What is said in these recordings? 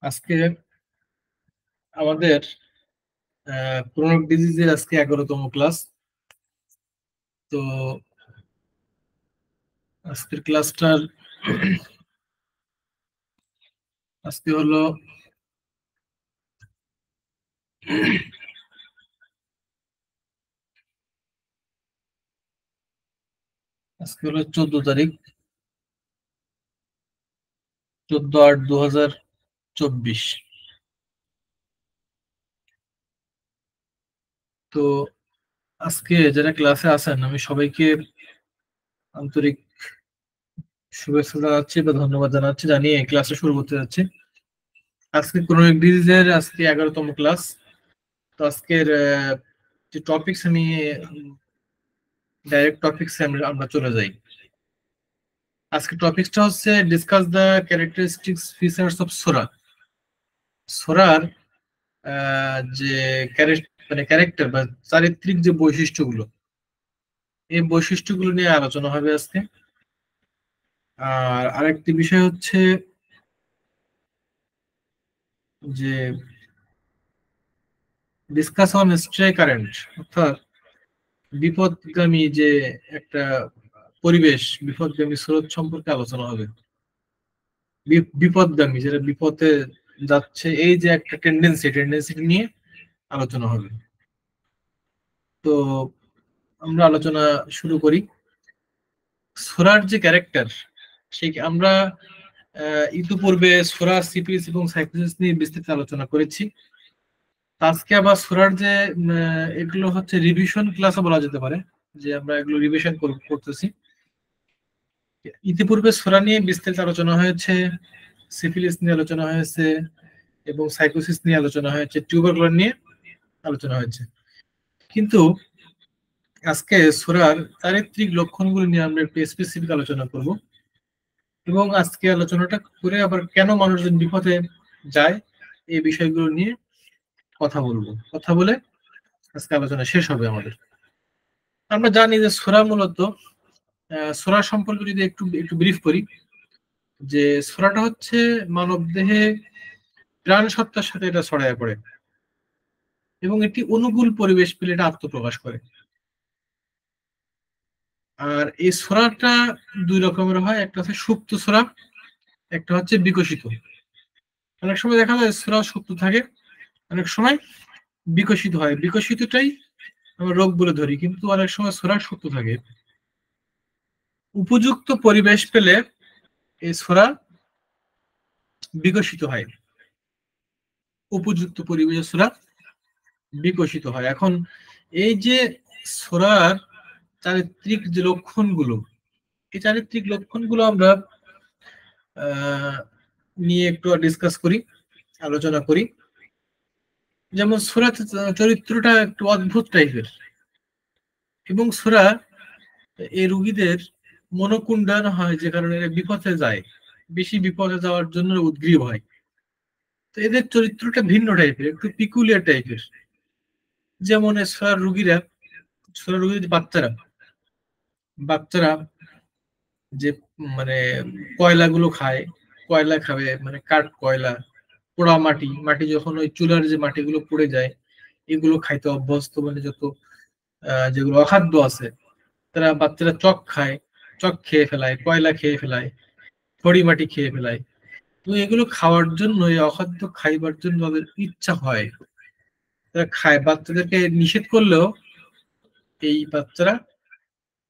আজকে আমাদের ক্রনিক ডিজিজের আজকে 11তম ক্লাস। তো আজকের ক্লাসটার আজকে হলো আজকে হলো 14 তারিখ, 14/8/2024। তো আজকে যারা ক্লাসে আছেন আমি সবাইকে আন্তরিক শুভেচ্ছা জানাচ্ছি বা ধন্যবাদ জানাচ্ছি, জানিয়ে ক্লাসে শুরু করতে যাচ্ছি। আজকে ক্রনিক ডিজিজের আজকে 11তম ক্লাস। তো আজকের যে টপিকস, আমি ডাইরেক্ট টপিকসে আমরা চলে যাই। আজকে টপিকটা হচ্ছে discuss the characteristics features of সোরা। সোরার যে ক্যারেক্টার বা চারিত্রিক যে বৈশিষ্ট্যগুলো, এই বৈশিষ্ট্যগুলো নিয়ে আলোচনা হবে আজকে। আর আরেকটি বিষয় হচ্ছে যে ডিসকাস অন স্ট্রে কারেন্ট, অর্থাৎ বিপদগামী যে একটা পরিবেশ, বিপদগামী স্রোত সম্পর্কে আলোচনা হবে। বিপদগামী, যেটা বিপদে যাচ্ছে, এই যে একটা টেন্ডেন্সি নিয়ে আলোচনা হবে। তো আমরা আলোচনা শুরু করি। সোরার যে ক্যারেক্টার, সেই আমরা ইতিপূর্বে সোরা, সিপিএস এবং সাইকোসিস নিয়ে বিস্তারিত আলোচনা করেছি। আজকে আবার সোরার যে এগুলো হচ্ছে রিভিশন ক্লাসও বলা যেতে পারে, যে আমরা এগুলো রিভিশন করতেছি। ইতিপূর্বে সোরা নিয়ে বিস্তারিত আলোচনা হয়েছে, সিফিলিস নিয়ে আলোচনা হয়েছে এবং সাইকোসিস নিয়ে আলোচনা হয়েছে, টিউবারকুলার নিয়ে আলোচনা হয়েছে। কিন্তু আজকে সোরার চারিত্রিক লক্ষণগুলো নিয়ে আমরা একটু স্পেসিফিক আলোচনা করব, এবং আজকে আলোচনাটা করে আবার কেন মানুষজন বিপদে যায় এই বিষয়গুলো নিয়ে কথা বলে আজকে আলোচনা শেষ হবে আমাদের। আমরা জানি যে সোরা মূলত, সোরা সম্পর্কে যদি একটু একটু ব্রিফ করি, যে সোরাটা হচ্ছে মানব দেহে প্রাণ সত্তার সাথে এটা ছড়ায় পড়ে এবং একটি অনুকূল পরিবেশ পেলে এটা আত্মপ্রকাশ করে। আর এই সোরাটা দুই রকমের হয়, একটা হচ্ছে সুপ্ত সোরা, একটা হচ্ছে বিকশিত। অনেক সময় দেখা যায় সোরা সুপ্ত থাকে, অনেক সময় বিকশিত হয়। বিকশিতটাই আমরা রোগ বলে ধরি, কিন্তু অনেক সময় সোরা সুপ্ত থাকে। উপযুক্ত পরিবেশ পেলে এই সোরা বিকশিত হয়, উপযুক্ত পরিবেশে সোরা বিকশিত হয়। এখন এই যে সোরার চারিত্রিক যে লক্ষণগুলো, এই চারিত্রিক লক্ষণগুলো আমরা নিয়ে একটু ডিসকাস করি, আলোচনা করি। যেমন সূরা চরিত্রটা একটু অদ্ভুত টাইপের, এবং সূরা এই রোগীদের মনোকুণ্ডানো হয়, যে কারণে এরা বিপথে যায়, বেশি বিপদে যাওয়ার জন্য উদ্গ্রীব হয়। তো এদের চরিত্রটা ভিন্ন টাইপের, একটু পিকুলিয়ার টাইপের। যেমন সূরার রোগীদের বাচ্চারা বাচ্চারা যে মানে কয়লাগুলো খায়, কয়লা খাবে, মানে কাঠ কয়লা, পোড়া মাটি, মাটি যখন ওই চুলার যে মাটিগুলো পড়ে যায়, এগুলো খাইতে অভ্যস্ত। মানে যত যেগুলো অখাদ্য আছে, তারা বাচ্চারা চক খায়, চক খেয়ে ফেলায়, কয়লা খেয়ে ফেলায়, খড়ি মাটি খেয়ে ফেলায়। তো এগুলো খাওয়ার জন্য, এই অখাদ্য খাইবার জন্য তাদের ইচ্ছা হয়, তারা খায়। বাচ্চাদেরকে নিষেধ করলেও এই বাচ্চারা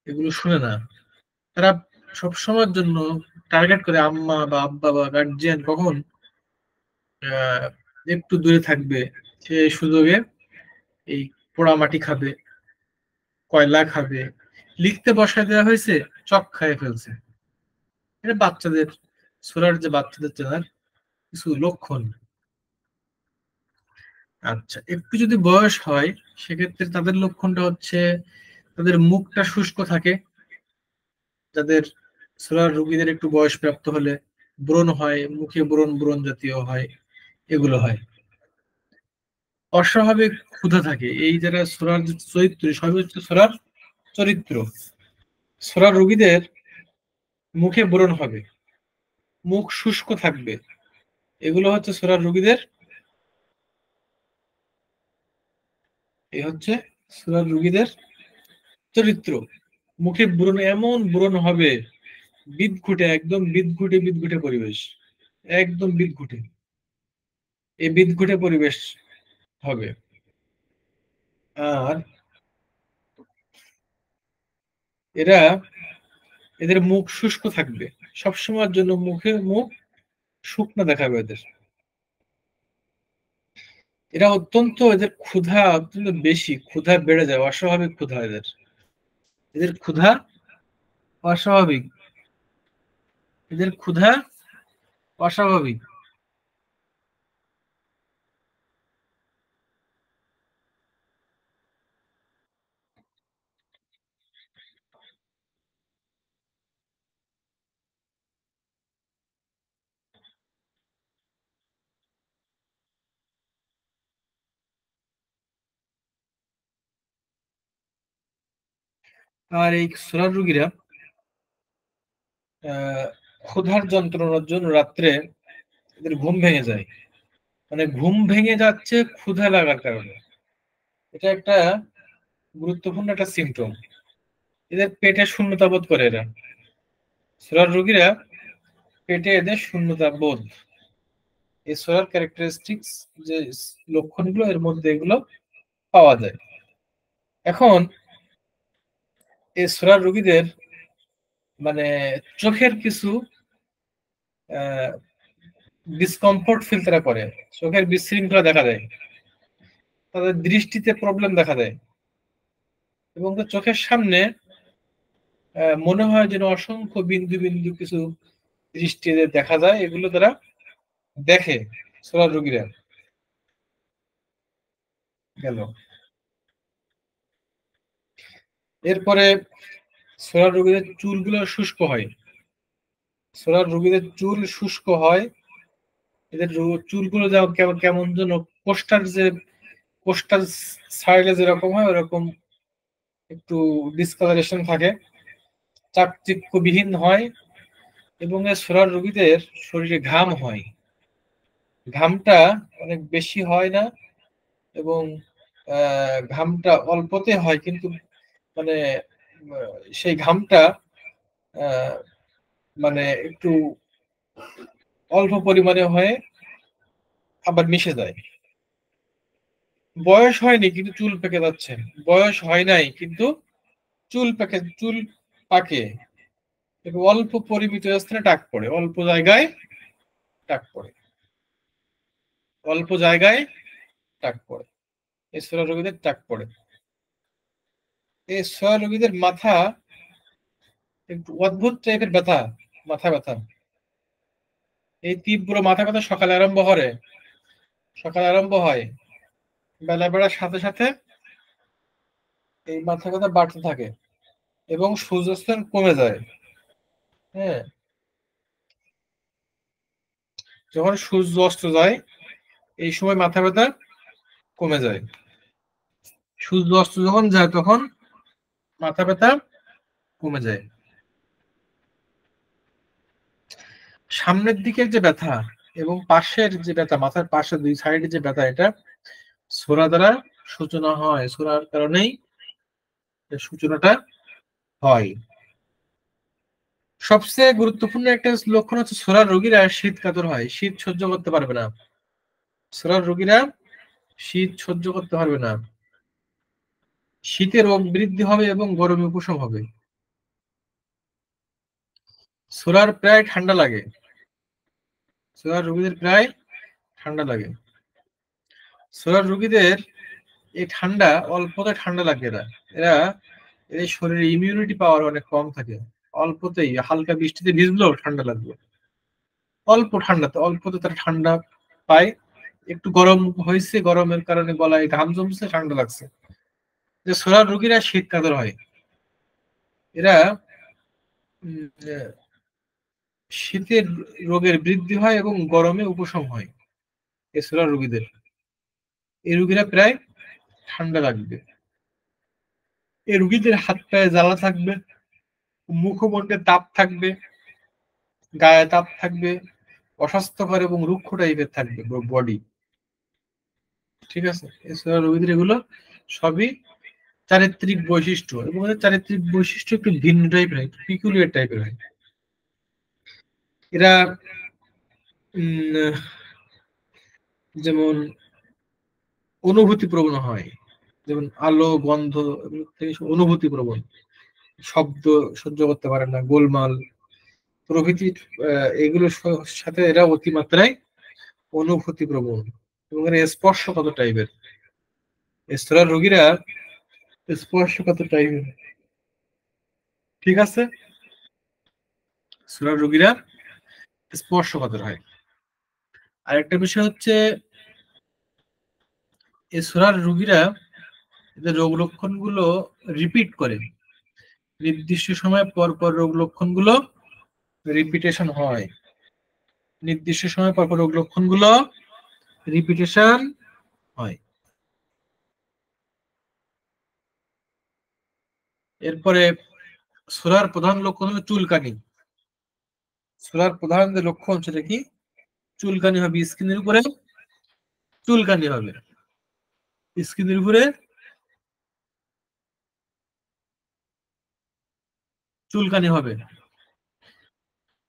এগুলো শুনে না। তারা সবসময়ের জন্য টার্গেট করে আম্মা বা আব্বা বা গার্জিয়ান কখন আহ একটু দূরে থাকবে, সেই সুযোগে এই পোড়া মাটি খাবে, কয়লা খাবে। লিখতে বসায় দেওয়া হয়েছে, চক খাইয়ে ফেলছে। এটা বাচ্চাদের, সূরার যে বাচ্চাদের চেনার কিছু লক্ষণ। আচ্ছা, একটু যদি বয়স হয়, সেক্ষেত্রে তাদের লক্ষণটা হচ্ছে তাদের মুখটা শুষ্ক থাকে। যাদের সূরার রোগীদের একটু বয়স প্রাপ্ত হলে ব্রণ হয়, মুখে ব্রণ ব্রণ জাতীয় হয়, এগুলো হয়। অস্বাভাবিক ক্ষুধা থাকে। এই যারা সূরার যে চরিত্র, সবই হচ্ছে সূরার চরিত্র। সূরার রোগীদের মুখে ব্রণ হবে, মুখ শুষ্ক থাকবে, এগুলো হচ্ছে সোরার রোগীদের, এই হচ্ছে সোরার রোগীদের চরিত্র। মুখে ব্রণ, এমন ব্রণ হবে বিদঘুটে, একদম বিদঘুটে বিদঘুটে পরিবেশ, একদম বিদঘুটে, এই বিদঘুটে পরিবেশ হবে। আর এরা, এদের মুখ শুষ্ক থাকবে সবসময়ের জন্য, মুখ শুকনো দেখাবে এদের। এরা অত্যন্ত, এদের ক্ষুধা অত্যন্ত বেশি, ক্ষুধা বেড়ে যায়, অস্বাভাবিক ক্ষুধা এদের, এদের ক্ষুধা অস্বাভাবিক, এদের ক্ষুধা অস্বাভাবিক। আর এই সোলার রোগীরা ক্ষুধার যন্ত্রণার জন্য রাত্রে এদের ঘুম ভেঙে যায়, মানে ঘুম ভেঙে যাচ্ছে ক্ষুধা লাগার কারণে। এটা একটা গুরুত্বপূর্ণ একটা সিমটম। এদের পেটে শূন্যতা বোধ করে এরা, সোলার রোগীরা পেটে এদের শূন্যতা বোধ, এই সোলার ক্যারেক্টারিস্টিক্স, যে লক্ষণগুলো এর মধ্যে এগুলো পাওয়া যায়। এখন এই সোলার রোগীদের মানে চোখের কিছু ডিসকমফোর্ট ফিল তারা করে, চোখের বিশৃঙ্খলা দেখা দেয়, তাদের দৃষ্টিতে প্রবলেম দেখা দেয়, এবং তার চোখের সামনে মনে হয় যেন অসংখ্য বিন্দু বিন্দু কিছু দৃষ্টি দেখা যায়, এগুলো তারা দেখে সোলার রোগীরা। গেল, এরপরে সোলার রোগীদের চুলগুলো শুষ্ক হয়, সোলার রোগীদের চুল শুষ্ক হয়, এদের চুলগুলো যেমন কেমন কেমন যেন কোস্টার, যে কোস্টাল সাইডে যেরকম হয় ওরকম একটু ডিসকালারেশন থাকে, চাকচিক্যবিহীন হয়, এবং এই সোলার রোগীদের শরীরে ঘাম হয়, ঘামটা অনেক বেশি হয় না, এবং ঘামটা অল্পতে হয়, কিন্তু মানে সেই ঘামটা আহ, মানে একটু অল্প পরিমাণে হয়ে আবার মিশে যায়। বয়স হয়নি কিন্তু চুল পেকে যাচ্ছে, বয়স হয় নাই কিন্তু চুল পাকে, এবং অল্প পরিমিত স্থানে টাক পড়ে, অল্প জায়গায় টাক পড়ে, অল্প জায়গায় টাক পড়ে, এই সোয়া রোগীদের টাক পড়ে। এই সোয়া রোগীদের মাথা একটু অদ্ভুত টাইপের ব্যথা, মাথা ব্যথা, এই তীব্র মাথা ব্যথা সকালে আরম্ভ হয়, সকালে আরম্ভ হয়, বেলা বেড়ার সাথে সাথে এই মাথা ব্যথা বাড়তে থাকে, এবং সূর্যাস্ত কমে যায়। হ্যাঁ, যখন সূর্য অস্ত যায় এই সময় মাথা ব্যথা কমে যায়, সূর্য অস্ত যখন যায় তখন মাথা ব্যথা কমে যায়। সামনের দিকের যে ব্যথা এবং পাশের যে ব্যথা, মাথার পাশে দুই সাইডে যে ব্যথা, এটা ছোরা দ্বারা সূচনা হয়, ছোরার কারণেই সূচনাটা হয়। সবচেয়ে গুরুত্বপূর্ণ একটা লক্ষণ হচ্ছে ছোরার রোগীরা শীত কাতর হয়, শীত সহ্য করতে পারবে না, ছোরার রোগীরা শীত সহ্য করতে পারবে না, শীতে রোগ বৃদ্ধি হবে এবং গরমে উপশম হবে। ছোরার প্রায় ঠান্ডা লাগে, ছোরার রোগীদের প্রায় ঠান্ডা লাগে, ছোরার রোগীদের এই ঠান্ডা, অল্পতে ঠান্ডা লাগে, এরা এরা এদের শরীরে ইমিউনিটি পাওয়ার অনেক কম থাকে, অল্পতেই হালকা বৃষ্টিতে ভিজলেও ঠান্ডা লাগবে, অল্প ঠান্ডাতে, অল্পতে তারা ঠান্ডা পায়, একটু গরম হয়েছে, গরমের কারণে গলায় ঘাম জমছে, ঠান্ডা লাগছে, যে সোলার রোগীরা শীত কাতর হয়, এরা শীতের রোগের বৃদ্ধি হয় এবং গরমে উপশম হয় এই সোলার রোগীদের, এই রোগীরা প্রায় ঠান্ডা লাগবে, এই রোগীদের হাত পায়ে জ্বালা থাকবে, মুখমণ্ডে তাপ থাকবে, গায়ে তাপ থাকবে, অস্বাস্থ্যকর এবং রুক্ষ টাইপের থাকবে বডি। ঠিক আছে, এছাড়া রোগীদের এগুলো সবই চারিত্রিক বৈশিষ্ট্য, এবং চারিত্রিক বৈশিষ্ট্য একটু ভিন্ন টাইপের হয়, পিকুলিয়ার টাইপের হয়। এরা যেমন অনুভূতি প্রবণ হয়, যেমন আলো গন্ধ এগুলো থেকে অনুভূতি প্রবণ, শব্দ সহ্য করতে পারে না, গোলমাল প্রভৃতির এগুলোর সাথে এরা অতিমাত্রায় অনুভূতি প্রবণ, এবং এরা স্পর্শকাতর টাইপের। স্তরার রোগীরা স্পর্শকাতর টাইপের। ঠিক আছে, স্তরার রোগীরা স্পর্শকাতর হয়। আরেকটা বিষয় হচ্ছে এই স্তরার রোগীরা এদের রোগ লক্ষণ গুলো রিপিট করে, নির্দিষ্ট সময় পর পর রোগ লক্ষণ গুলো রিপিটেশন হয়, নির্দিষ্ট সময় পর পর রোগ লক্ষণ গুলো রিপিটেশন হয়। এরপরে ছোলার প্রধান লক্ষণ হলো চুলকানি। ছোলার প্রধান যে লক্ষণ সেটা কি? চুলকানি হবে, স্কিনের উপরে চুলকানি হবে, স্কিনের উপরে চুলকানি হবে,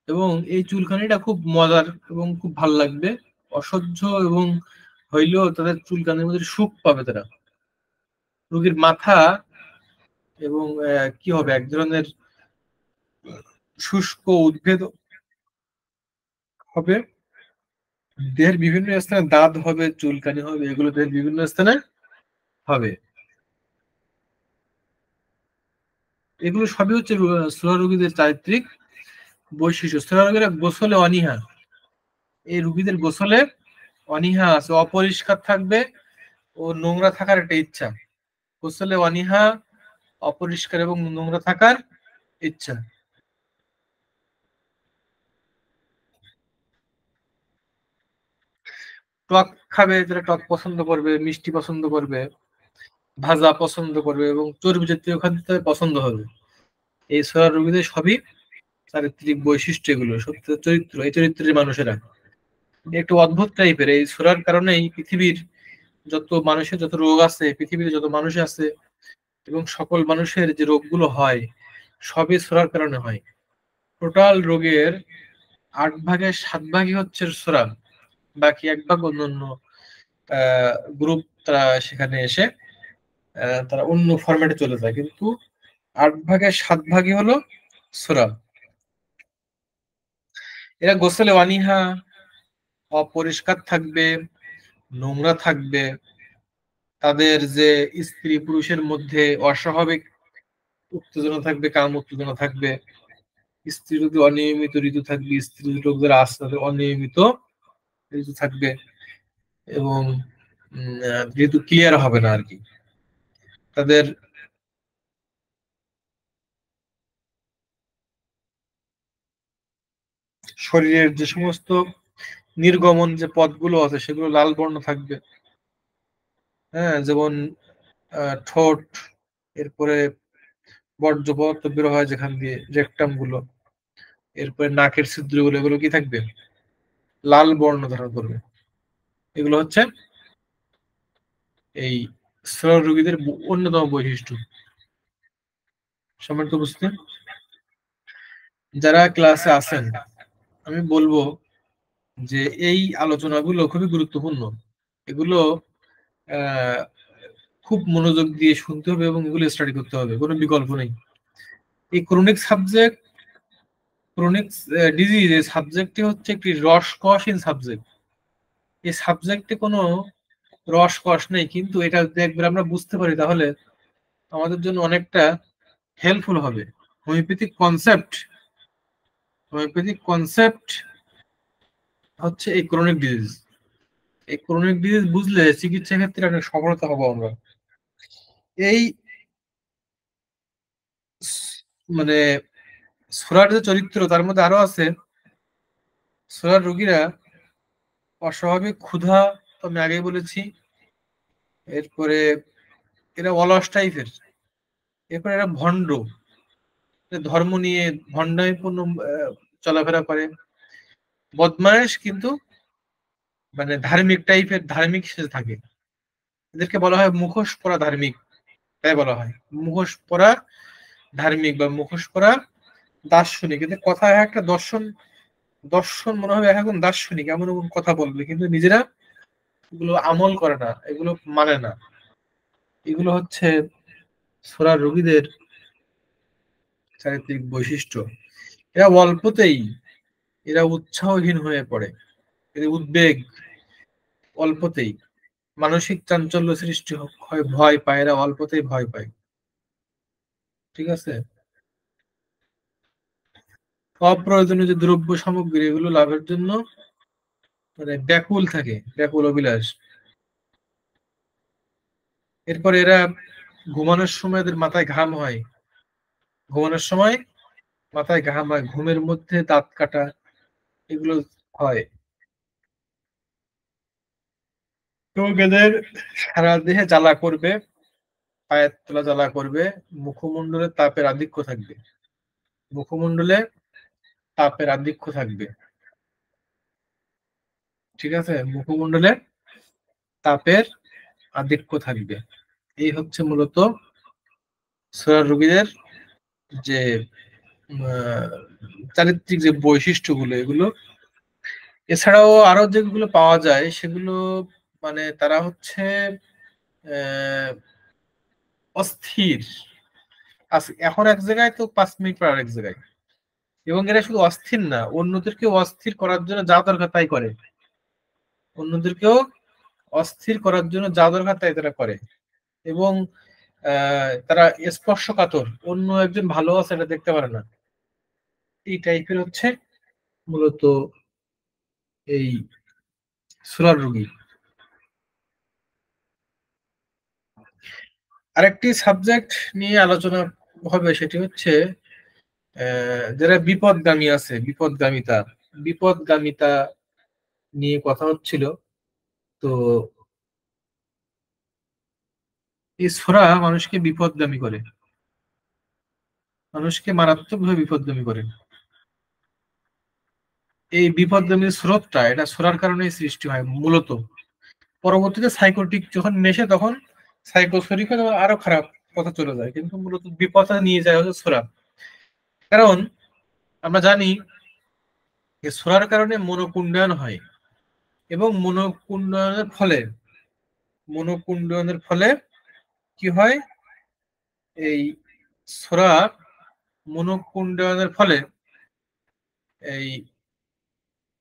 এবং এই চুলকানিটা খুব মজার এবং খুব ভাল লাগবে। অসহ্য এবং হইলেও তাদের চুলকানির মধ্যে সুখ পাবে তারা। রোগীর মাথা এবং কি হবে, এক ধরনের শুষ্ক উদ্ভেদ হবে, দেহের বিভিন্ন স্থানে দাঁত হবে, চুলকানি হবে, এগুলো দেহের বিভিন্ন স্থানে হবে। এগুলো সবই হচ্ছে ছোলা রোগীদের চারিত্রিক বৈশিষ্ট্য। ছোলা রোগীরা গোসলে অনীহা, এই রোগীদের গোসলে অনীহা আছে, অপরিষ্কার থাকবে ও নোংরা থাকার একটা ইচ্ছা। গোসলে অনীহা, অপরিষ্কার এবং নোংরা থাকার ইচ্ছা। টক খাবে, যারা টক পছন্দ করবে, মিষ্টি পছন্দ করবে, ভাজা পছন্দ করবে এবং চর্বি জাতীয় খাদ্য পছন্দ হবে। এই ছোলা রোগীদের সবই চারিত্রিক বৈশিষ্ট্য, এগুলো সত্য চরিত্র, এই চরিত্রের মানুষেরা একটু অদ্ভুত টাইপের। এই ছোড়ার কারণেই পৃথিবীর যত মানুষের যত রোগ আছে, পৃথিবীতে যত মানুষ আছে এবং সকল মানুষের যে রোগগুলো হয় সবই ছোড়ার কারণে হয়। টোটাল রোগের 8/7 ভাগই হচ্ছে ছোড়া, বাকি 1 ভাগ অন্যান্য গ্রুপ তারা সেখানে এসে তারা অন্য ফরম্যাটে চলে যায়, কিন্তু 8/7 ভাগই হলো ছোড়া। এরা গোসলে অনীহা, অপরিষ্কার থাকবে, নোংরা থাকবে, তাদের যে স্ত্রী পুরুষের মধ্যে অস্বাভাবিক উত্তেজনা থাকবে, কাম উত্তেজনা থাকবে, স্ত্রী যদি অনিয়মিত ঋতু থাকবে, স্ত্রী লোকদের আসতে তাদের অনিয়মিত ঋতু থাকবে, এবং ঋতু ক্লিয়ার হবে না আর কি। তাদের শরীরের যে সমস্ত নির্গমন যে পথগুলো আছে সেগুলো লাল বর্ণ থাকবে। হ্যাঁ, যেমন ঠোঁট, এরপরে বর্জ্য পদার্থ বের হয় যেখান দিয়ে, রেকটাম গুলো, এরপরে নাকের ছিদ্রগুলো, এগুলো কি থাকবে? লাল বর্ণ ধারণ করবে। এগুলো হচ্ছে এই স্তর রোগীদের অন্যতম বৈশিষ্ট্য। সম্মানিত বুঝতে, যারা ক্লাসে আছেন আমি বলবো যে এই আলোচনাগুলো খুবই গুরুত্বপূর্ণ। এগুলো আহ খুব মনোযোগ দিয়ে শুনতে হবে এবং এগুলো স্টাডি করতে হবে, কোনো বিকল্প নেই। এই ক্রনিক সাবজেক্ট, ক্রনিক ডিজিজ, এই সাবজেক্টটি হচ্ছে একটি রসকসহীন সাবজেক্ট। এই সাবজেক্টে কোনো রসকস নেই, কিন্তু এটা যদি একবার আমরা বুঝতে পারি তাহলে আমাদের জন্য অনেকটা হেল্পফুল হবে। হোমিওপ্যাথিক কনসেপ্ট, হোমিওপ্যাথিক কনসেপ্ট হচ্ছে এই ক্রনিক ডিজিজ। এই ক্রনিক ডিজিজ বুঝলে চিকিৎসা ক্ষেত্রে অনেক সফলতা হবো আমরা। এই মানে ছোরার যে চরিত্র তার মধ্যে আরো আছে, ছোরার রোগীরা অস্বাভাবিক ক্ষুধা, তো আমি আগেই বলেছি। এরপরে এরা অলস টাইপের, এরপরে এরা ভণ্ড, ধর্ম নিয়ে ভণ্ডামিপূর্ণ চলাফেরা করে, বদমায়েশ কিন্তু মানে ধার্মিক টাইপের, ধার্মিক সেজে থাকে। এদেরকে বলা হয় মুখোশ পরা ধার্মিক, তাই বলা হয় মুখোশ পরা ধার্মিক বা মুখোশ পরা দার্শনিক। এদের কথা একটা দর্শন, দর্শন মনে হবে এখন দার্শনিক, এমন এমন কথা বলবে, কিন্তু নিজেরা এগুলো আমল করে না, এগুলো মানে না। এগুলো হচ্ছে ছোড়া রোগীদের চারিত্রিক বৈশিষ্ট্য। এরা অল্পতেই, এরা উৎসাহহীন হয়ে পড়ে, এদের উদ্বেগ অল্পতেই, মানসিক চাঞ্চল্য সৃষ্টি হয়, ভয় পায়, এরা অল্পতেই ভয় পায়। ঠিক আছে। অপ্রয়োজনীয় যে দ্রব্য সামগ্রী এগুলো লাভের জন্য মানে ব্যাকুল থাকে, ব্যাকুল অভিলাষ। এরপর এরা ঘুমানোর সময় এদের মাথায় ঘাম হয়, ঘুমানোর সময় মাথায় ঘাম হয়, ঘুমের মধ্যে দাঁত কাটা এগুলো হয়। এবং এদের সারা দেহে জ্বালা করবে, পায়ের তলা জ্বালা করবে, মুখমণ্ডলে তাপের আধিক্য থাকবে, মুখমণ্ডলে তাপের আধিক্য থাকবে। ঠিক আছে, মুখমণ্ডলে তাপের আধিক্য থাকবে। এই হচ্ছে মূলত সোয়া রোগীদের যে আহ, চারিত্রিক যে বৈশিষ্ট্যগুলো এগুলো। এছাড়াও আরো যেগুলো পাওয়া যায় সেগুলো মানে তারা হচ্ছে আহ, অস্থির, এখন এক জায়গায় তো 5 মিনিট পর আরেক জায়গায়। এবং এরা শুধু অস্থির না, অন্যদেরকে অস্থির করার জন্য যা দরকার তাই করে, অন্যদেরকেও অস্থির করার জন্য যা দরকার তাই তারা করে। এবং তারা স্পর্শকাতর, অন্য একজন ভালো আছে এটা দেখতে পারে না, এই টাইপের হচ্ছে মূলত এই সুরার রোগী। আরেকটি সাবজেক্ট নিয়ে আলোচনা হবে, সেটি হচ্ছে যারা বিপদগামী আছে, বিপদগামিতা, বিপদগামিতা নিয়ে কথা হচ্ছিল। তো এই ছোরা মানুষকে বিপদগামী করে, মানুষকে মারাত্মকভাবে বিপদগামী করে। এই বিপদগামীর স্রোতটা, এটা ছোরার কারণেই সৃষ্টি হয় মূলত। পরবর্তীতে সাইকোটিক যখন মেশে তখন সাইকোসরিক হয়, তখন আরো খারাপ কথা চলে যায়, কিন্তু মূলত বিপদে নিয়ে যায় হচ্ছে ছোরা। কারণ আমরা জানি যে ছোরার কারণে মনোকুণ্ডয়ন হয়, এবং মনোকুণ্ডয়নের ফলে কি হয়, এই ছোরা মনোকুণ্ডয়নের ফলে এই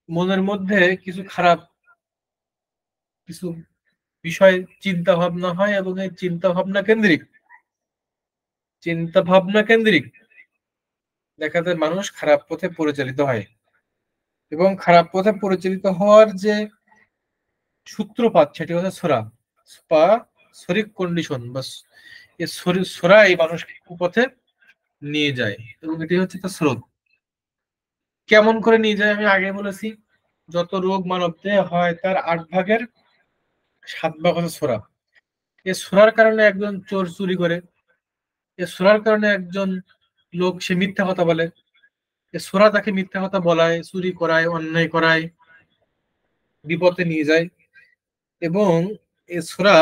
মনের মধ্যে কিছু খারাপ কিছু বিষয় চিন্তা ভাবনা হয়, এবং এই চিন্তা ভাবনা কেন্দ্রিক দেখা যায় মানুষ খারাপ পথে পরিচালিত হয়। এবং খারাপ পথে পরিচালিত হওয়ার যে সূত্রপাত সেটি হচ্ছে ছোরা বা শরিক কন্ডিশন, বা ছোরা এই মানুষকে কুপথে নিয়ে যায়, এবং এটি হচ্ছে তার স্রোত। কেমন করে নিয়ে যায় আমি আগে বলেছি, যত রোগ মানব দেহে হয় তার 8 ভাগের 7 ভাগ হচ্ছে ছোরা। এই ছোরার কারণে একজন চোর চুরি করে, এই ছোরার কারণে একজন লোক সে মিথ্যা কথা বলে, এই ছোরা তাকে মিথ্যা কথা বলায়, চুরি করায়, অন্যায় করায়, বিপথে নিয়ে যায়। এবং এই ছোরা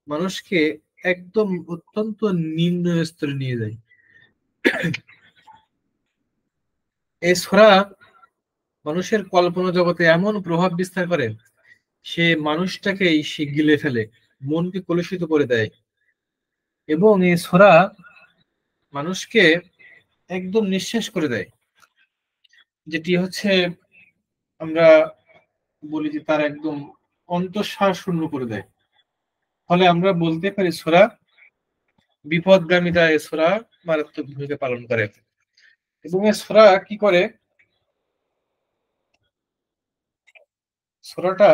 মানুষকে একদম অত্যন্ত নিম্ন স্তরে নিয়ে যায়। এই ছোরা মানুষের কল্পনা জগতে এমন প্রভাব বিস্তার করে, সে মানুষটাকেই সে গিলে ফেলে, মনকে কলুষিত করে দেয়। এবং এই ছোরা মানুষকে একদম নিঃশেষ করে দেয়, যেটি হচ্ছে আমরা বলি যে তার একদম অন্তঃসার শূন্য করে দেয়। ফলে আমরা বলতে পারি ছোরা বিপদগামিতা, এ ছোরা মারাত্মক ভূমিকা পালন করে। এবং এ ছোরা কি করে, ছোরাটা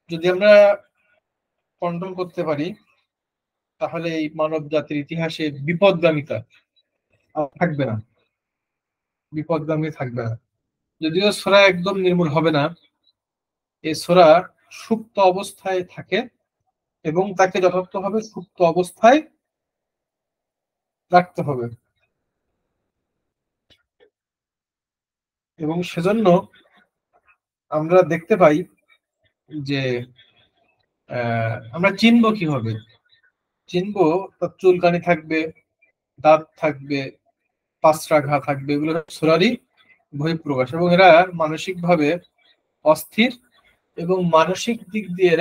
যদি আমরা কন্ট্রোল করতে পারি, তাহলে এই মানব জাতির ইতিহাসে বিপদগামিতা আর থাকবে না, বিপদগামী থাকবে না। যদিও ছোরা একদম নির্মূল হবে না, এই ছোরা সুপ্ত অবস্থায় থাকে, এবং তাকে যথার্থভাবে সুপ্ত অবস্থায় রাখতে হবে। এবং সেজন্য আমরা দেখতে পাই যে আমরা চিনবো কিভাবে? চিনবো, তার চুলকানি থাকবে, দাঁত থাকবে, পাঁচটা ঘা থাকবে, এগুলো সূরারই বহিঃপ্রকাশ। এবং এরা মানসিকভাবে অস্থির এবং মানসিক দিক দিয়ে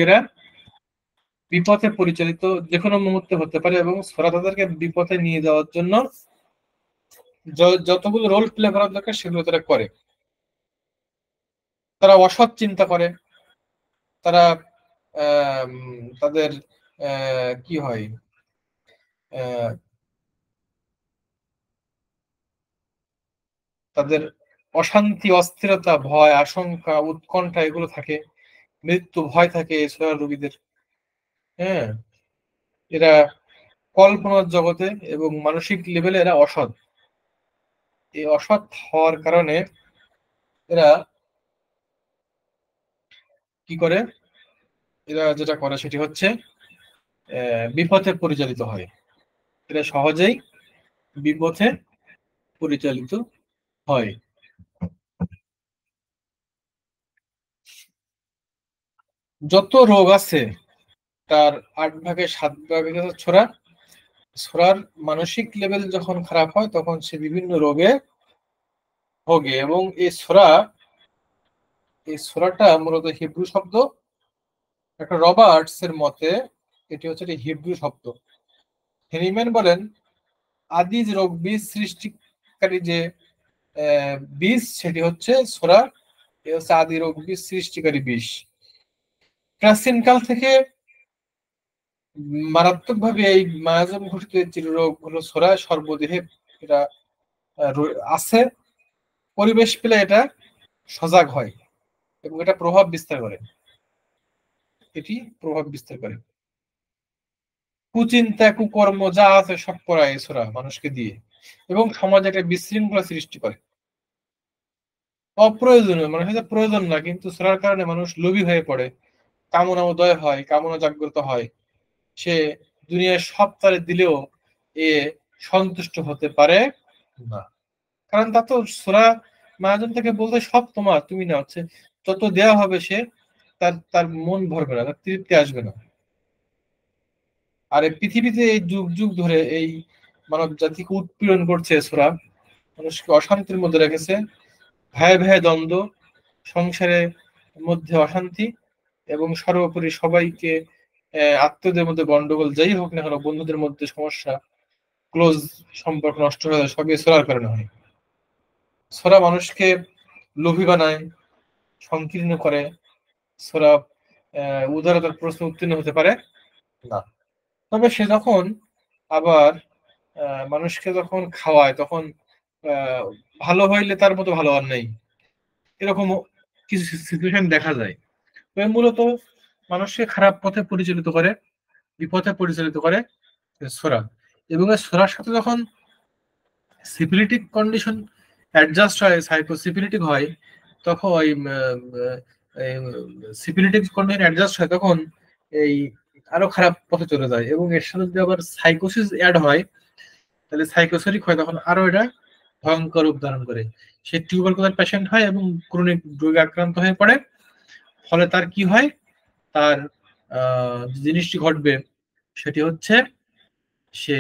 এরা বিপথে পরিচালিত যে কোনো মুহূর্তে হতে পারে, এবং সূরা তাদেরকে বিপথে নিয়ে যাওয়ার জন্য যতগুলো রোল প্লে করার দরকার সেগুলো তারা করে। তারা অসৎ চিন্তা করে, তারা তাদের কি হয়, তাদের অশান্তি, অস্থিরতা, ভয়, আশঙ্কা, উৎকণ্ঠা এগুলো থাকে, মৃত্যু ভয় থাকে এই সূরার রোগীদের। হ্যাঁ, এরা কল্পনার জগতে এবং মানসিক লেভেলে এরা অসৎ। এই অসৎ হওয়ার কারণে এরা কি করে? এরা যেটা করে সেটি হচ্ছে বিপথে পরিচালিত হয়। এরা সহজেই বিপথে পরিচালিত হয়। যত রোগ আছে তার 8 ভাগে 7 ভাগে ছোড়ার মানসিক লেভেল যখন খারাপ হয় তখন সে বিভিন্ন রোগে ভোগে। এবং এই ছোরাটা মূলত হিব্রু শব্দ। একটা রবার্টস এর মতে এটি হচ্ছে একটি হিব্রু শব্দ। হেনিম্যান বলেন, আদি রোগ বীজ সৃষ্টিকারী যে বীজ সেটি হচ্ছে ছোরা। এ হচ্ছে আদি রোগ বীজ সৃষ্টিকারী বিষ। প্রাচীনকাল থেকে মারাত্মকভাবে এই মায়াজম ঘটিত চিররোগ হলো ছোরা সর্বদেহে। এটা আছে, পরিবেশ পেলে এটা সজাগ হয় এবং এটা প্রভাব বিস্তার করে। কুচিন্তা, কুকর্ম যা আছে সব করায় ছোরা মানুষকে দিয়ে, এবং সমাজে একটা বিশৃঙ্খলা সৃষ্টি করে। অপ্রয়োজনীয়, মানে হয়তো প্রয়োজন না, কিন্তু ছোরার কারণে মানুষ লোভী হয়ে পড়ে, কামনা উদয় হয়, কামনা জাগ্রত হয়। সে দুনিয়ার সব তারে দিলেও এ সন্তুষ্ট হতে পারে না। কারণ তা তো সূরা মাহাজন থেকে বলতে সব তোমার, তুমি না, হচ্ছে যত দেয়া হবে সে তার তার মন ভরবে না, তার তৃপ্তি আসবে না। আর এই পৃথিবীতে এই যুগ যুগ ধরে এই মানব জাতিকে উৎপীড়ন করছে সূরা, মানুষকে অশান্তির মধ্যে রেখেছে, ভাই ভাই দ্বন্দ্ব, সংসারের মধ্যে অশান্তি, এবং সর্বোপরি সবাইকে আত্মীয়দের মধ্যে গন্ডগোল, যাই হোক না কেন, বন্ধুদের মধ্যে সমস্যা, ক্লোজ সম্পর্ক নষ্ট হয়ে যায়, সবই ছোড়ার কারণে হয়। ছোড়া মানুষকে লোভী বানায়, সংকীর্ণ করে। ছোড়া উদারতার প্রশ্ন উত্তীর্ণ হতে পারে না। তবে সে যখন আবার মানুষকে যখন খাওয়ায় তখন আহ, ভালো হইলে তার মতো ভালো আর নেই, এরকম কিছু সিচুয়েশন দেখা যায়। তবে মূলত মানুষকে খারাপ পথে পরিচালিত করে, বিপথে পরিচালিত করে ছোরা। এবং এই ছোরার সাথে যখন সিপিলিটিক কন্ডিশন অ্যাডজাস্ট হয়, সাইকোসিপিলিটিক হয়, তখন ওই সিপিলিটিক কন্ডিশন অ্যাডজাস্ট হয়, তখন এই আরো খারাপ পথে চলে যায়। এবং এর সাথে যদি আবার সাইকোসিস অ্যাড হয়, তাহলে সাইকোসেরিক হয়, তখন আরো এটা ভয়ঙ্কর রূপ ধারণ করে। সে টিউবারকুলার পেশেন্ট হয় এবং ক্রনিক রোগে আক্রান্ত হয়ে পড়ে। ফলে তার কি হয়? তার যে জিনিসটি ঘটবে সেটি হচ্ছে সে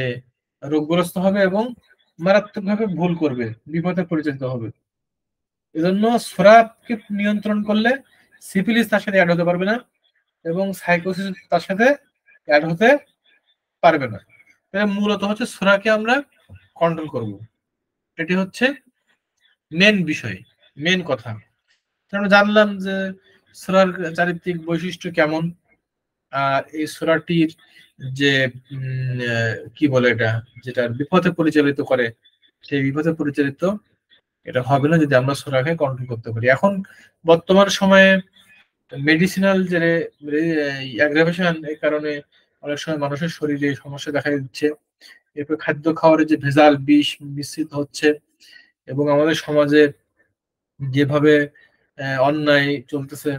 রোগগ্রস্ত হবে এবং মারাত্মকভাবে ভুল করবে, বিপথে পরিচালিত হবে। এজন্য সোরাকে নিয়ন্ত্রণ করলে সিফিলিস তার সাথে অ্যাড হতে পারবে না, এবং সাইকোসিস তার সাথে অ্যাড হতে পারবে না। মূলত হচ্ছে সোরাকে আমরা কন্ট্রোল করব, এটি হচ্ছে মেন বিষয়, মেন কথা। আমরা জানলাম যে সোরার চারিত্রিক বৈশিষ্ট্য কেমন, আর এই সোরাটির যে কি বলে এটা, যেটা বিপথে পরিচালিত করে, সেই বিপথে পরিচালিত এটা হবে না যদি আমরা সোরাকে কন্ট্রোল করতে পারি। এখন বর্তমান সময়ে মেডিসিনাল যে অ্যাগ্রাভেশন, এই কারণে অনেক সময় মানুষের শরীরে সমস্যা দেখা দিচ্ছে। এরপর খাদ্য খাবারে যে ভেজাল বিষ মিশ্রিত হচ্ছে, এবং আমাদের সমাজে যেভাবে অন্যায় চলতেছে,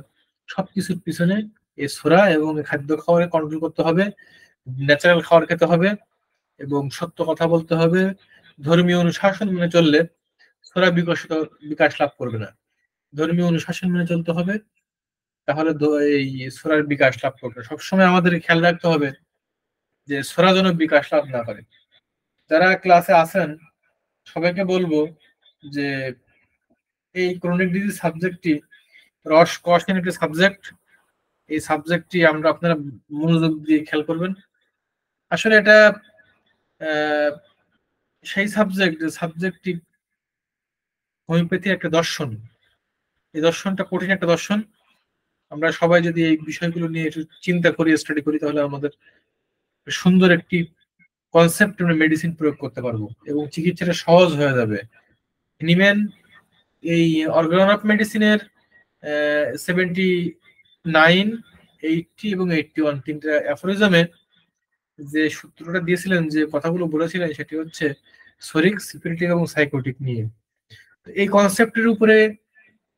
সবকিছুর পিছনে এই ছোরা এবং এই খাদ্য খাবারে কন্ট্রোল করতে হবে, ন্যাচারাল খাবার খেতে হবে, এবং সত্য কথা বলতে হবে, ধর্মীয় অনুশাসন মেনে চললে সূরা বিকাশ লাভ করবে না। ধর্মীয় অনুশাসন মেনে চলতে হবে, তাহলে এই সূরার বিকাশ লাভ করবে। সবসময় আমাদের খেয়াল রাখতে হবে যে সূরা যেন বিকাশ লাভ না করে। যারা ক্লাসে আছেন সবাইকে বলবো যে এই ক্রনিক ডিজিজ সাবজেক্টটি রস কষেন একটি সাবজেক্ট। এই সাবজেক্টটি আপনারা মনোযোগ দিয়ে খেয়াল করবেন। আসলে এটা সেই সাবজেক্টটি হোমিওপ্যাথি একটা দর্শন। এই দর্শনটা কঠিন একটা দর্শন। আমরা সবাই যদি এই বিষয়গুলো নিয়ে একটু চিন্তা করি, স্টাডি করি, তাহলে আমাদের সুন্দর একটি কনসেপ্ট আমরা মেডিসিন প্রয়োগ করতে পারবো এবং চিকিৎসাটা সহজ হয়ে যাবে। নিমেন এই অর্গান অফ মেডিসিনের 79, 80 এবং 81 তিনটা অ্যাফোরিজমে যে সূত্রটা দিয়েছিলেন, যে কথাগুলো বলেছিলেন, সেটি হচ্ছে শরিক, স্পিরিটিক এবং সাইকোটিক নিয়ে। এই কনসেপ্টের উপরে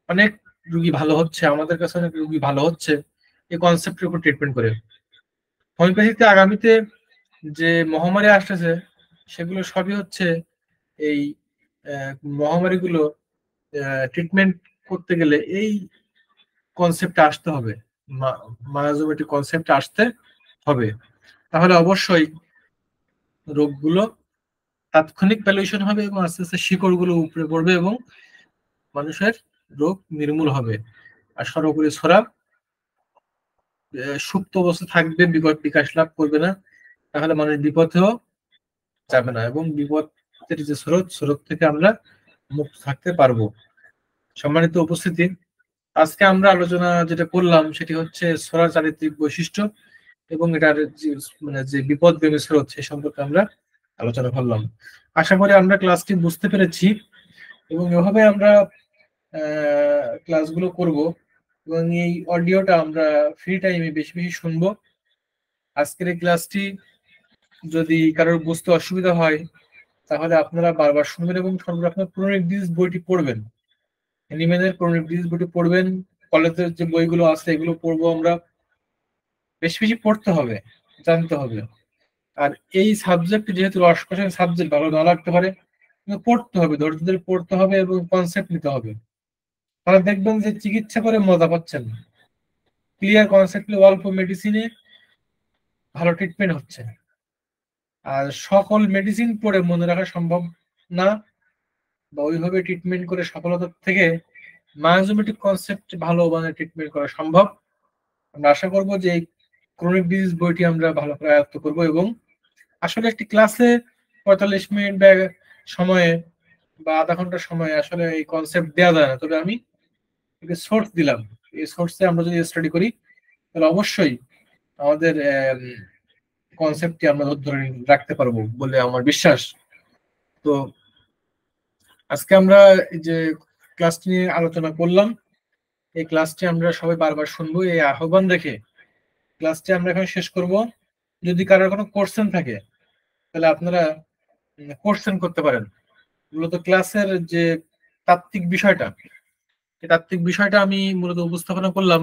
অনেক রুগী ভালো হচ্ছে, আমাদের কাছে অনেক রুগী ভালো হচ্ছে এই কনসেপ্টের উপর ট্রিটমেন্ট করে। হোমিওপ্যাথিতে আগামীতে যে মহামারী আসতেছে সেগুলো সবই হচ্ছে এই মহামারীগুলো ট্রিটমেন্ট করতে গেলে এই কনসেপ্টে আসতে হবে, মায়াজোমেটিক কনসেপ্টে আসতে হবে। তাহলে অবশ্যই রোগগুলো তাৎক্ষণিক ভ্যালুয়েশন হবে এবং আস্তে আস্তে শিকড়গুলো উপরে পড়বে এবং মানুষের রোগ নির্মূল হবে। আর সর্বোপরি সূরা সুপ্ত অবস্থা থাকবে, বিকাশ লাভ করবে না, তাহলে মানুষ বিপথেও যাবে না এবং বিপদের যে স্রোত থেকে আমরা মুক্ত থাকতে পারবো। সম্মানিত উপস্থিতি, আজকে আমরা আলোচনা যেটা করলাম সেটি হচ্ছে সূরার চারিত্রিক বৈশিষ্ট্য এবং এটার যে বিপদগামী স্রোত সে সম্পর্কে আমরা আলোচনা করলাম। আশা করি আমরা ক্লাসটি বুঝতে পেরেছি এবং এভাবে আমরা ক্লাসগুলো করব এবং এই অডিওটা আমরা ফ্রি টাইমে বেশি বেশি শুনবো। আজকের এই ক্লাসটি যদি কারোর বুঝতে অসুবিধা হয় তাহলে আপনারা বারবার শুনবেন এবং সর্বপ্রথম ক্রনিক ডিজিজ বইটি পড়বেন, নিমেনের ক্রনিক ডিজিজ বইটি পড়বেন। কলেজের যে বইগুলো আছে এগুলো পড়বো আমরা, বেশি বেশি পড়তে হবে, জানতে হবে। আর এই সাবজেক্ট যেহেতু রসকষায় সাবজেক্ট, ভালো না লাগতে পারে, কিন্তু পড়তে হবে, ধৈর্য ধরে পড়তে হবে এবং কনসেপ্ট নিতে হবে। তাহলে দেখবেন যে চিকিৎসা করে মজা পাচ্ছেন, ক্লিয়ার কনসেপ্ট, অল্প মেডিসিনে ভালো ট্রিটমেন্ট হচ্ছে। আর সকল মেডিসিন পড়ে মনে রাখা সম্ভব না বা ওইভাবে ট্রিটমেন্ট করে সফলতার থেকে মায়োজোমেটিক কনসেপ্ট ভালো মানে ট্রিটমেন্ট করা সম্ভব। আমরা আশা করব যে এই ক্রনিক ডিজিজ বইটি আমরা ভালো করে আয়ত্ত করব এবং আসলে একটি ক্লাসে 45 মিনিট বা সময়ে বা আধা ঘন্টা সময়ে আসলে এই কনসেপ্ট দেওয়া যায় না। তবে আমি সোর্স দিলাম, এই সোর্সে আমরা যদি স্টাডি করি তাহলে অবশ্যই আমাদের কনসেপ্টটি আমরা ধরে রাখতে পারবো বলে আমার বিশ্বাস। তো আজকে আমরা যে ক্লাসটি নিয়ে আলোচনা করলাম, এই ক্লাসটি আমরা সবাই বারবার শুনবো, এই আহ্বান রেখে ক্লাসটি আমরা এখন শেষ করব। যদি কারোর কোনো কোশ্চেন থাকে তাহলে আপনারা কোশ্চেন করতে পারেন। মূলত ক্লাসের যে তাত্ত্বিক বিষয়টা, এই তাত্ত্বিক বিষয়টা আমি মূলত উপস্থাপনা করলাম